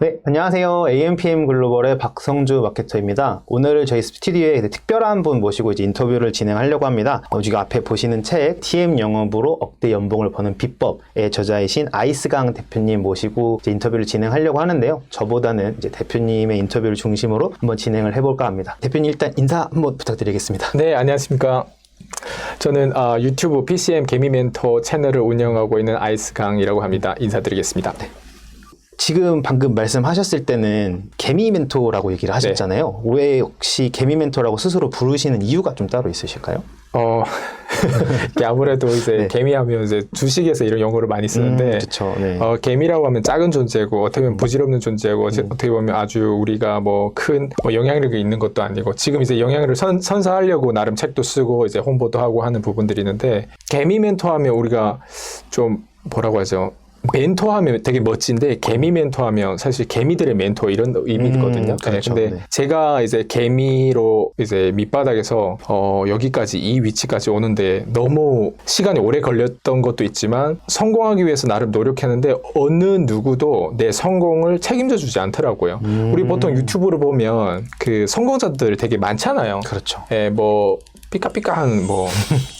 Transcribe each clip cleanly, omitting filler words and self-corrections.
네, 안녕하세요. AMPM 글로벌의 박성주 마케터입니다. 오늘 저희 스튜디오에 특별한 분 모시고 이제 인터뷰를 진행하려고 합니다. 지금 앞에 보시는 책 TM 영업으로 억대 연봉을 버는 비법의 저자이신 아이스강 대표님 모시고 이제 인터뷰를 진행하려고 하는데요. 저보다는 이제 대표님의 인터뷰를 중심으로 한번 진행을 해볼까 합니다. 대표님 일단 인사 한번 부탁드리겠습니다. 네, 안녕하십니까. 저는 유튜브 PCM 개미 멘토 채널을 운영하고 있는 아이스강이라고 합니다. 인사드리겠습니다. 네. 지금 방금 말씀하셨을 때는 개미 멘토라고 얘기를 하셨잖아요. 네. 왜 혹시 개미 멘토라고 스스로 부르시는 이유가 좀 따로 있으실까요? 아무래도 이제 네. 개미하면 이제 주식에서 이런 용어를 많이 쓰는데, 그쵸, 네. 개미라고 하면 작은 존재고, 어떻게 보면 부질없는 존재고, 어떻게 보면 아주 우리가 큰 영향력이 있는 것도 아니고, 지금 이제 영향력을 선사하려고 나름 책도 쓰고, 이제 홍보도 하고 하는 부분들이 있는데, 개미 멘토하면 우리가 좀 뭐라고 하죠? 멘토하면 되게 멋진데 개미 멘토하면 사실 개미들의 멘토 이런 의미거든요. 그렇죠. 근데 네. 제가 이제 개미로 이제 밑바닥에서 여기까지 이 위치까지 오는데 너무 시간이 오래 걸렸던 것도 있지만 성공하기 위해서 나름 노력했는데 어느 누구도 내 성공을 책임져 주지 않더라고요. 우리 보통 유튜브를 보면 그 성공자들 되게 많잖아요. 그렇죠. 예, 삐까삐까한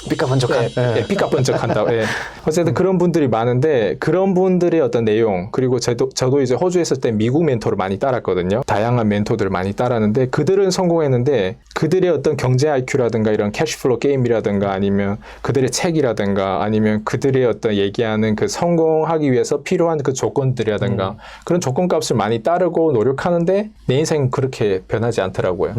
삐까번쩍한 삐까번쩍한다. 예. 어쨌든 그런 분들이 많은데 그런 분들의 어떤 내용 그리고 저도 이제 호주에 있을 때 미국 멘토를 많이 따랐거든요. 다양한 멘토들을 많이 따랐는데 그들은 성공했는데 그들의 어떤 경제 IQ라든가 이런 캐시플로우 게임이라든가 아니면 그들의 책이라든가 아니면 그들의 어떤 얘기하는 그 성공하기 위해서 필요한 그 조건들이라든가 그런 조건값을 많이 따르고 노력하는데 내 인생은 그렇게 변하지 않더라고요.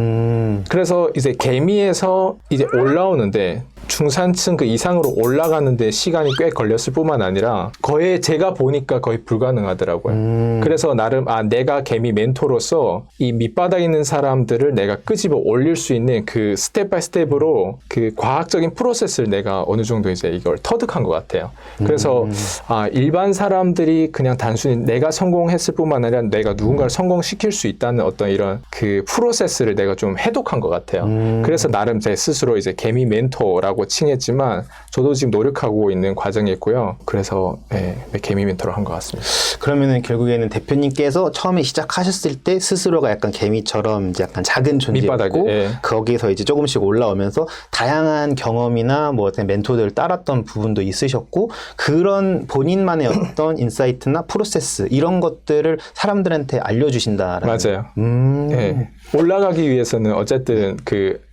그래서 이제 개미에서 이제 올라오는데 중산층 그 이상으로 올라가는데 시간이 꽤 걸렸을 뿐만 아니라 거의 제가 보니까 거의 불가능하더라고요. 그래서 나름 내가 개미 멘토로서 이 밑바닥에 있는 사람들을 내가 끄집어 올릴 수 있는 그 스텝 바이 스텝으로 그 과학적인 프로세스를 내가 어느 정도 이제 이걸 터득한 것 같아요. 그래서 일반 사람들이 그냥 단순히 내가 성공했을 뿐만 아니라 내가 누군가를 성공시킬 수 있다는 어떤 이런 그 프로세스를 내가 좀 해독한 것 같아요. 그래서 나름 제 스스로 이제 개미 멘토라고 칭했지만 저도 지금 노력하고 있는 과정이 있고요. 그래서 개미 멘토를 한 것 같습니다. 그러면은 결국에는 대표님께서 처음에 시작하셨을 때 스스로가 약간 개미처럼 이제 약간 작은 존재였고 거기에서 이제 조금씩 올라오면서 다양한 경험이나 뭐 멘토들을 따랐던 부분도 있으셨고 그런 본인만의 어떤 인사이트나 프로세스 이런 것들을 사람들한테 알려주신다라는. 맞아요. 올라가기 위해서는 어쨌든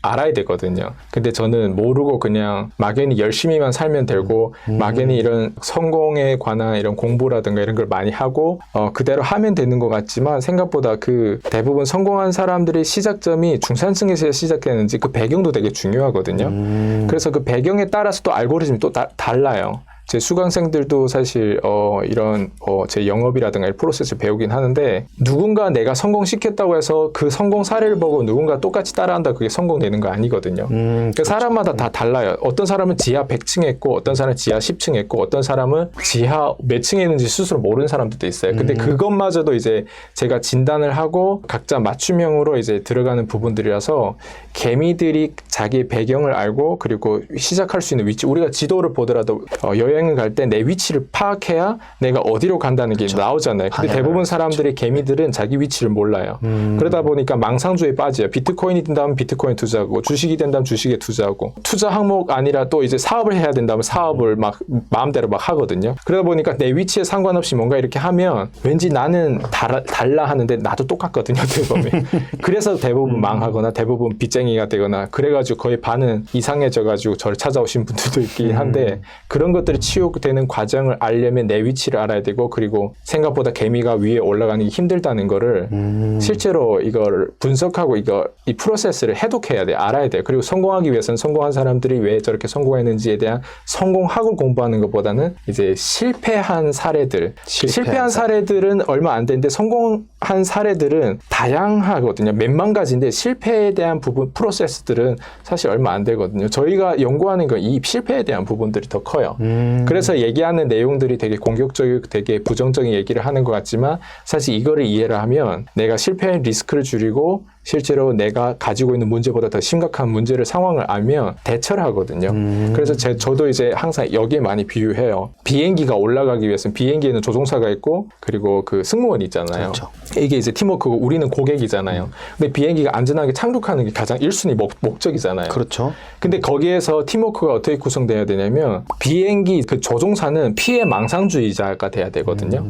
알아야 되거든요. 근데 저는 모르고 그냥 막연히 열심히만 살면 되고 막연히 이런 성공에 관한 이런 공부라든가 이런 걸 많이 하고 그대로 하면 되는 것 같지만 생각보다 그 대부분 성공한 사람들의 시작점이 중산층에서 시작했는지 그 배경도 되게 중요하거든요. 그래서 그 배경에 따라서 또 알고리즘이 또 달라요. 제 수강생들도 사실 이런 제 영업이라든가 프로세스를 배우긴 하는데 누군가 내가 성공시켰다고 해서 그 성공 사례를 보고 누군가 똑같이 따라한다 그게 성공되는 거 아니거든요. 그러니까 사람마다 다 달라요. 어떤 사람은 지하 100층 했고 어떤 사람은 지하 10층 했고 어떤 사람은 지하 몇 층에 있는지 스스로 모르는 사람들도 있어요. 근데 그것마저도 이제 제가 진단을 하고 각자 맞춤형으로 이제 들어가는 부분들이라서 개미들이 자기의 배경을 알고 그리고 시작할 수 있는 위치 우리가 지도를 보더라도 여행을 갈 때 내 위치를 파악해야 내가 어디로 간다는 게 나오잖아요. 근데 대부분 사람들이 개미들은 자기 위치를 몰라요. 그러다 보니까 망상주의에 빠져요. 비트코인이 된다면 비트코인 투자하고 주식이 된다면 주식에 투자하고 투자 항목 아니라 또 이제 사업을 해야 된다면 사업을 막 마음대로 막 하거든요. 그러다 보니까 내 위치에 상관없이 뭔가 이렇게 하면 왠지 나는 달라 하는데 나도 똑같거든요. 대부분. 그래서 대부분 망하거나 대부분 빚쟁이가 되거나 그래가지고 거의 반은 이상해져가지고 저를 찾아오신 분들도 있긴 한데 그런 것들이 치유되는 과정을 알려면 내 위치를 알아야 되고 그리고 생각보다 개미가 위에 올라가는 게 힘들다는 거를 실제로 이걸 분석하고 이 프로세스를 해독해야 돼. 알아야 돼. 그리고 성공하기 위해서는 성공한 사람들이 왜 저렇게 성공했는지에 대한 성공학을 공부하는 것보다는 이제 실패한 사례들은 얼마 안 되는데 성공한 사례들은 다양하거든요. 몇만 가지인데 실패에 대한 부분 프로세스들은 사실 얼마 안 되거든요. 저희가 연구하는 건 이 실패에 대한 부분들이 더 커요. 그래서 얘기하는 내용들이 되게 공격적이고 되게 부정적인 얘기를 하는 것 같지만 사실 이거를 이해를 하면 내가 실패의 리스크를 줄이고 실제로 내가 가지고 있는 문제보다 더 심각한 상황을 알면 대처를 하거든요. 그래서 저도 이제 항상 여기에 많이 비유해요. 비행기가 올라가기 위해서는 비행기에는 조종사가 있고 그리고 그 승무원이 있잖아요. 그렇죠. 이게 이제 팀워크고 우리는 고객이잖아요. 근데 비행기가 안전하게 착륙하는 게 가장 1순위 목적이잖아요. 그렇죠. 근데 거기에서 팀워크가 어떻게 구성돼야 되냐면 비행기 그 조종사는 피해 망상주의자가 돼야 되거든요.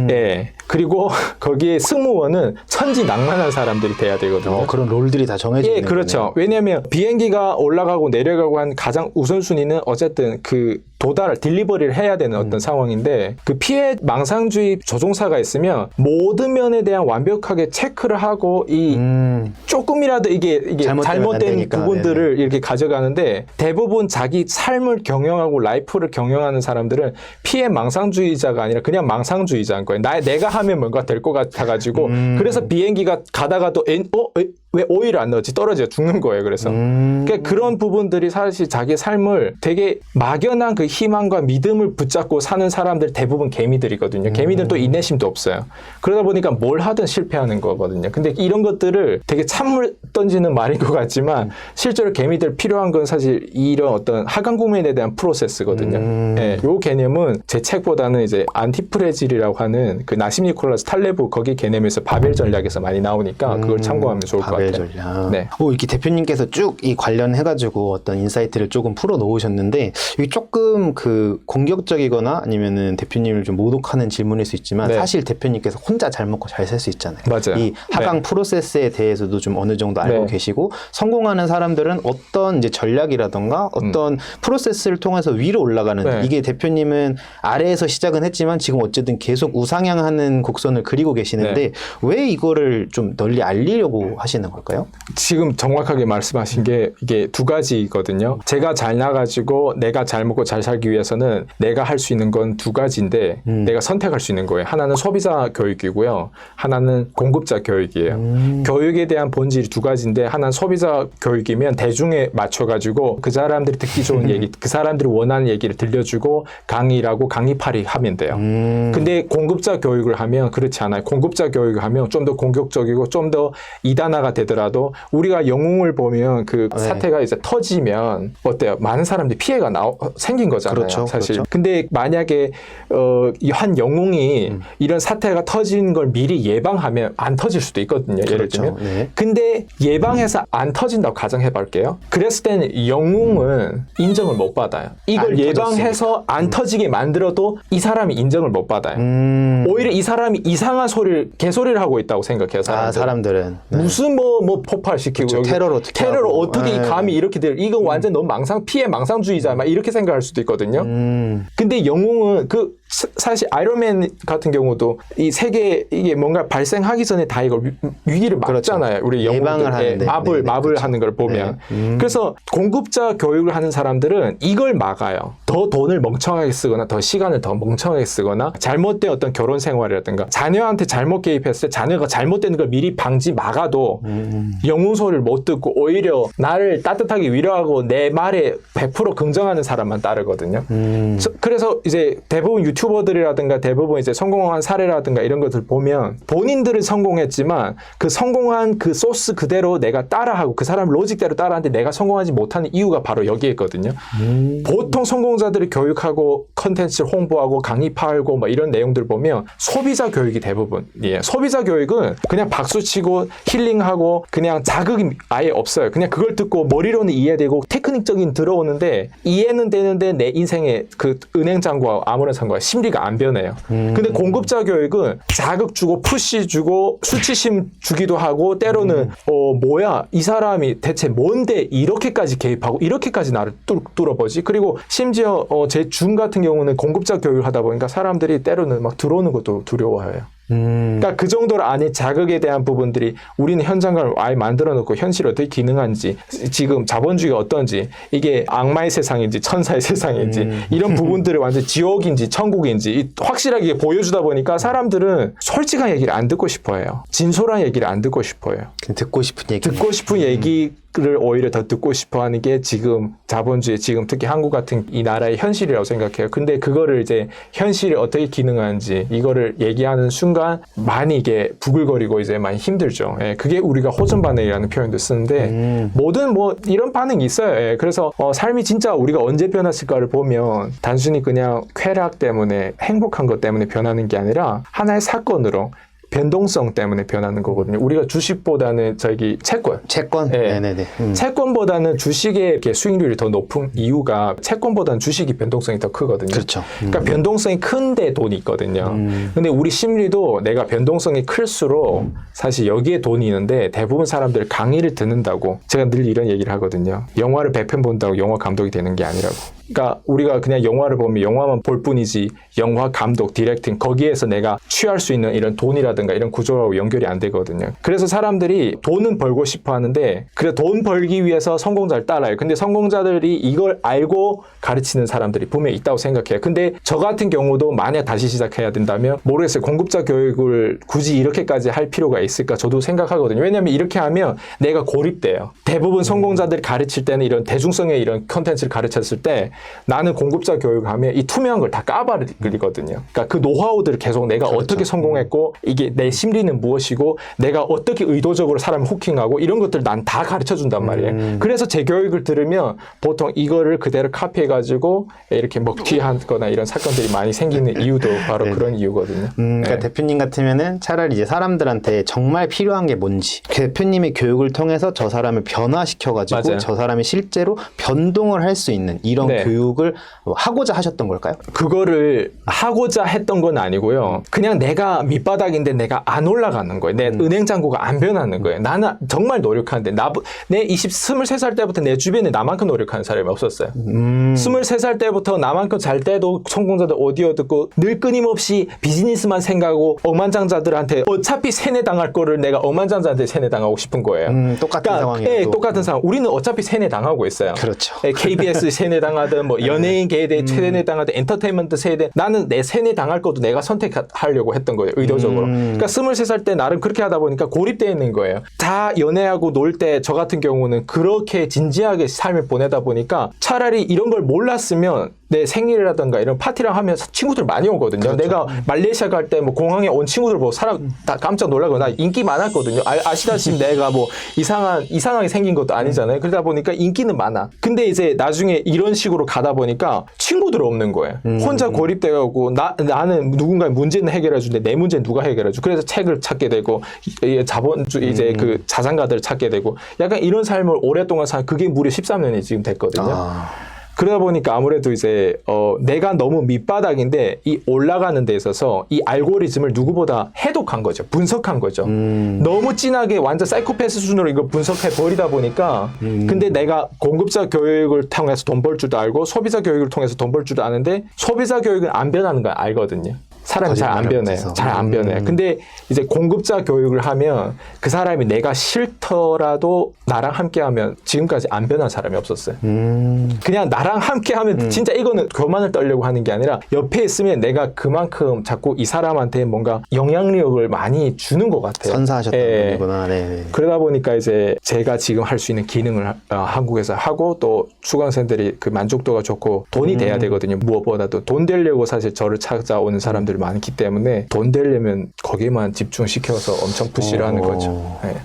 예. 그리고 거기에 승무원은 천지낭만한 사람들이 돼야 되거든요. 그런 롤들이 다 정해져 예, 있는 그렇죠. 왜냐하면 비행기가 올라가고 내려가고 한 가장 우선순위는 어쨌든 그 딜리버리를 해야 되는 어떤 상황인데 그 피해 망상주의 조종사가 있으면 모든 면에 대한 완벽하게 체크를 하고 이 조금이라도 이게 잘못되면 안 잘못된 되니까. 부분들을 네네. 이렇게 가져가는데 대부분 자기 삶을 경영하고 라이프를 경영하는 사람들은 피해 망상주의자가 아니라 그냥 망상주의자인 거예요. 내가 하면 뭔가 될 것 같아가지고 그래서 비행기가 가다가도 왜 오일을 안 넣었지? 떨어져 죽는 거예요. 그래서 그러니까 그런 부분들이 사실 자기 삶을 되게 막연한 그 희망과 믿음을 붙잡고 사는 사람들 대부분 개미들이거든요. 개미들은 또 인내심도 없어요. 그러다 보니까 뭘 하든 실패하는 거거든요. 근데 이런 것들을 되게 찬물 던지는 말인 것 같지만 실제로 개미들 필요한 건 사실 이런 어떤 하강 국면에 대한 프로세스거든요. 예, 요 개념은 제 책보다는 이제 안티프레질이라고 하는 그 나심 니콜라스 탈레브 거기 개념에서 바벨 전략에서 많이 나오니까 그걸 참고하면 좋을 것 바벨 같아요. 전략. 네. 이렇게 대표님께서 쭉 이 관련해가지고 어떤 인사이트를 조금 풀어 놓으셨는데 이게 조금 그 공격적이거나 아니면은 대표님을 좀 모독하는 질문일 수 있지만 네. 사실 대표님께서 혼자 잘 먹고 잘 살 수 있잖아요. 맞아요. 이 하강 네. 프로세스에 대해서도 좀 어느 정도 알고 네. 계시고 성공하는 사람들은 어떤 이제 전략이라던가 어떤 프로세스를 통해서 위로 올라가는 네. 이게 대표님은 아래에서 시작은 했지만 지금 어쨌든 계속 우상향하는 곡선을 그리고 계시는데 왜 이거를 좀 널리 알리려고 하시는 걸까요? 지금 정확하게 말씀하신 게 이게 두 가지거든요. 제가 잘 나가지고 내가 잘 먹고 잘 살기 위해서는 내가 할 수 있는 건 두 가지인데 내가 선택할 수 있는 거예요. 하나는 소비자 교육이고요. 하나는 공급자 교육이에요. 교육에 대한 본질이 두 가지인데 하나는 소비자 교육이면 대중에 맞춰가지고 그 사람들이 듣기 좋은 얘기, 그 사람들이 원하는 얘기를 들려주고 강의라고 강의팔이 하면 돼요. 근데 공급자 교육을 하면 그렇지 않아요. 공급자 교육을 하면 좀 더 공격적이고 좀 더 이단화가 되더라도 우리가 영웅을 보면 그 사태가 이제 터지면 어때요? 많은 사람들이 피해가 생긴 거잖아요. 그렇죠, 사실. 그렇죠. 근데 만약에 한 영웅이 이런 사태가 터지는 걸 미리 예방하면 안 터질 수도 있거든요. 예를 그렇죠. 들면. 네. 근데 예방해서 안 터진다고 가정해 볼게요. 그랬을 때는 영웅은 인정을 못 받아요. 이걸 안 예방해서 안 터지게 만들어도 이 사람이 인정을 못 받아요. 오히려 이 사람이 이상한 개소리를 하고 있다고 생각해요. 사람들은. 네. 무슨 뭐 폭발시키고 그렇죠. 여기 테러를 어떻게 하고. 어떻게 감히 이렇게 이건 완전 너무 피해 망상주의자 막 이렇게 생각할 수도 있거든요. 근데 영웅은 사실 아이론맨 같은 경우도 이 세계 이게 뭔가 발생하기 전에 다 이걸 위기를 막잖아요. 우리 예방을 영웅들 하는데. 마블 그렇죠. 하는 걸 보면 그래서 공급자 교육을 하는 사람들은 이걸 막아요. 더 돈을 멍청하게 쓰거나 더 시간을 더 멍청하게 쓰거나 잘못된 어떤 결혼 생활이라든가 자녀한테 잘못 개입했을 때 자녀가 잘못되는 걸 미리 막아도 영웅 소리를 못 듣고 오히려 나를 따뜻하게 위로하고 내 말에 100% 긍정하는 사람만 따르거든요. 그래서 이제 대부분 유튜버들이라든가 대부분 이제 성공한 사례라든가 이런 것들 보면 본인들은 성공했지만 그 성공한 그 소스 그대로 내가 따라하고 그 사람 로직대로 따라하는데 내가 성공하지 못하는 이유가 바로 여기에 있거든요. 보통 성공자들이 교육하고 컨텐츠를 홍보하고 강의 팔고 뭐 이런 내용들 보면 소비자 교육이 대부분이에요. 소비자 교육은 그냥 박수치고 힐링하고 그냥 자극이 아예 없어요. 그냥 그걸 듣고 머리로는 이해되고 테크닉적인 들어오는데 이해는 되는데 내 인생의 그 은행장과 아무런 상관 심리가 안 변해요. 근데 공급자 교육은 자극 주고 푸시 주고 수치심 주기도 하고 때로는 뭐야 이 사람이 대체 뭔데 이렇게까지 개입하고 이렇게까지 나를 뚫어보지. 그리고 심지어 제 줌 같은 경우는 공급자 교육을 하다 보니까 사람들이 때로는 막 들어오는 것도 두려워해요. 그러니까 그 정도로 안에 자극에 대한 부분들이 우리는 현장감을 아예 만들어 놓고 현실이 어떻게 기능한지 지금 자본주의가 어떤지 이게 악마의 세상인지 천사의 세상인지 이런 부분들을 완전 지옥인지 천국인지 확실하게 보여주다 보니까 사람들은 솔직한 얘기를 안 듣고 싶어 해요. 진솔한 얘기를 안 듣고 싶어 해요. 듣고 싶은 얘기. 듣고 싶은 얘기 말을 오히려 더 듣고 싶어 하는 게 지금 자본주의, 지금 특히 한국 같은 이 나라의 현실이라고 생각해요. 근데 그거를 이제 현실이 어떻게 기능하는지 이거를 얘기하는 순간 많이 이게 부글거리고 이제 많이 힘들죠. 예, 그게 우리가 호전 반응이라는 표현도 쓰는데 모든 뭐 이런 반응이 있어요. 예, 그래서 삶이 진짜 우리가 언제 변했을까를 보면 단순히 그냥 쾌락 때문에 행복한 것 때문에 변하는 게 아니라 하나의 사건으로 변동성 때문에 변하는 거거든요. 우리가 주식보다는 채권. 네. 네네네. 채권보다는 주식의 이렇게 수익률이 더 높은 이유가 채권보다는 주식이 변동성이 더 크거든요. 그렇죠. 그러니까 변동성이 큰데 돈이 있거든요. 근데 우리 심리도 내가 변동성이 클수록 사실 여기에 돈이 있는데 대부분 사람들 강의를 듣는다고 제가 늘 이런 얘기를 하거든요. 영화를 100편 본다고 영화 감독이 되는 게 아니라고. 그러니까 우리가 그냥 영화를 보면 영화만 볼 뿐이지 영화 감독, 디렉팅 거기에서 내가 취할 수 있는 이런 돈이라든가 이런 구조하고 연결이 안 되거든요. 그래서 사람들이 돈은 벌고 싶어 하는데 그래 돈 벌기 위해서 성공자를 따라요. 근데 성공자들이 이걸 알고 가르치는 사람들이 분명히 있다고 생각해요. 근데 저 같은 경우도 만약 다시 시작해야 된다면 모르겠어요. 공급자 교육을 굳이 이렇게까지 할 필요가 있을까 저도 생각하거든요. 왜냐하면 이렇게 하면 내가 고립돼요. 대부분 성공자들이 가르칠 때는 이런 대중성의 이런 컨텐츠를 가르쳤을 때 나는 공급자 교육을 하면 이 투명한 걸 다 까버리거든요. 그러니까 그 노하우들을 계속 내가 그렇죠. 어떻게 성공했고 이게 내 심리는 무엇이고 내가 어떻게 의도적으로 사람을 후킹하고 이런 것들 난 다 가르쳐 준단 말이에요. 그래서 제 교육을 들으면 보통 이거를 그대로 카피해가지고 이렇게 먹튀하거나 이런 사건들이 많이 생기는 이유도 바로 그런 이유거든요. 그러니까 네. 대표님 같으면은 차라리 이제 사람들한테 정말 필요한 게 뭔지 대표님의 교육을 통해서 저 사람을 변화시켜가지고 맞아요. 저 사람이 실제로 변동을 할 수 있는 이런 네. 교육을 하고자 하셨던 걸까요? 그거를 하고자 했던 건 아니고요. 그냥 내가 밑바닥인데 내가 안 올라가는 거예요. 내 은행 잔고가 안 변하는 거예요. 나는 정말 노력하는데 내 23살 때부터 내 주변에 나만큼 노력하는 사람이 없었어요. 23살 때부터 나만큼 잘 때도 성공자들 오디오 듣고 늘 끊임없이 비즈니스만 생각하고 억만장자들한테 어차피 세뇌당할 거를 내가 억만장자한테 세뇌당하고 싶은 거예요. 똑같은 상황이어도. 네, 똑같은 상황. 우리는 어차피 세뇌당하고 있어요. 그렇죠. KBS 세뇌당하든 뭐 연예인 계대 세뇌당하든 엔터테인먼트 세뇌 나는 내 세뇌당할 것도 내가 선택하려고 했던 거예요. 의도적으로. 그러니까 23살 때 나름 그렇게 하다 보니까 고립되어 있는 거예요. 다 연애하고 놀 때 저 같은 경우는 그렇게 진지하게 삶을 보내다 보니까 차라리 이런 걸 몰랐으면 내 생일이라든가 이런 파티랑 하면 친구들 많이 오거든요. 그렇죠. 내가 말레이시아 갈 때 뭐 공항에 온 친구들 보고 사람 다 깜짝 놀라고 나 인기 많았거든요. 아시다시피 내가 뭐 이상하게 생긴 것도 아니잖아요. 그러다 보니까 인기는 많아. 근데 이제 나중에 이런 식으로 가다 보니까 친구들 없는 거예요. 혼자 고립돼가고 나는 누군가의 문제는 해결해 주는데 내 문제는 누가 해결해 줘. 그래서 책을 찾게 되고 자본주의 이제 그 자산가들을 찾게 되고 약간 이런 삶을 오랫동안 산 그게 무려 13년이 지금 됐거든요. 그러다 보니까 아무래도 이제 내가 너무 밑바닥인데 이 올라가는 데 있어서 이 알고리즘을 누구보다 해독한 거죠. 분석한 거죠. 너무 진하게 완전 사이코패스 수준으로 이거 분석해 버리다 보니까 근데 내가 공급자 교육을 통해서 돈 벌 줄도 알고 소비자 교육을 통해서 돈 벌 줄도 아는데 소비자 교육은 안 변하는 걸 알거든요. 사람이 잘 안 변해요. 잘 안 변해요. 근데 이제 공급자 교육을 하면 그 사람이 내가 싫더라도 나랑 함께 하면 지금까지 안 변한 사람이 없었어요. 그냥 나랑 함께 하면 진짜 이거는 교만을 떨려고 하는 게 아니라 옆에 있으면 내가 그만큼 자꾸 이 사람한테 뭔가 영향력을 많이 주는 것 같아요. 선사하셨던 분이구나. 네. 그러다 보니까 이제 제가 지금 할 수 있는 기능을 한국에서 하고 또 수강생들이 그 만족도가 좋고 돈이 돼야 되거든요. 무엇보다도 돈 되려고 사실 저를 찾아오는 사람들이 많기 때문에 돈 되려면 거기에만 집중시켜서 엄청 푸시를 하는 거죠. 네.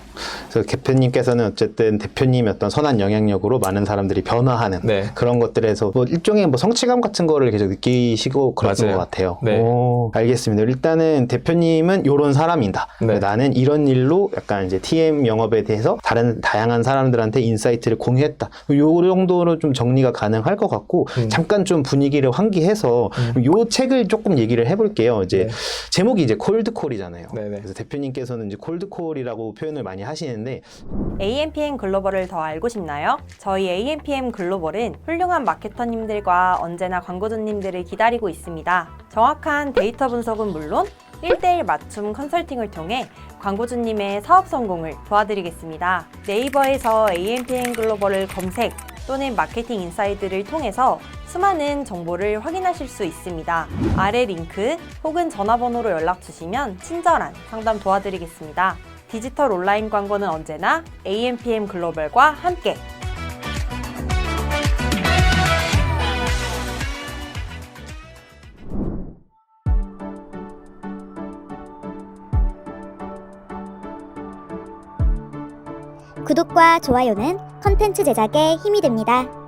그래서 대표님께서는 어쨌든 대표님의 어떤 선한 영향력으로 많은 사람들이 변화하는 네. 그런 것들에서 뭐 일종의 뭐 성취감 같은 거를 계속 느끼시고 그러신 맞아요. 것 같아요. 네. 알겠습니다. 일단은 대표님은 요런 사람이다. 네. 나는 이런 일로 약간 이제 TM 영업에 대해서 다양한 사람들한테 인사이트를 공유했다. 요 정도로 좀 정리가 가능할 것 같고 잠깐 좀 분위기를 환기해서 요 책을 조금 얘기를 해볼게요. 이제 제목이 이제 콜드콜이잖아요. 네네. 그래서 대표님께서는 이제 콜드콜이라고 표현을 많이 하시는데 AMPM 글로벌을 더 알고 싶나요? 저희 AMPM 글로벌은 훌륭한 마케터님들과 언제나 광고주님들을 기다리고 있습니다. 정확한 데이터 분석은 물론 1:1 맞춤 컨설팅을 통해 광고주님의 사업 성공을 도와드리겠습니다. 네이버에서 AMPM 글로벌을 검색 또는 마케팅 인사이드를 통해서 수많은 정보를 확인하실 수 있습니다. 아래 링크 혹은 전화번호로 연락 주시면 친절한 상담 도와드리겠습니다. 디지털 온라인 광고는 언제나 AMPM 글로벌과 함께. 구독과 좋아요는 컨텐츠 제작에 힘이 됩니다.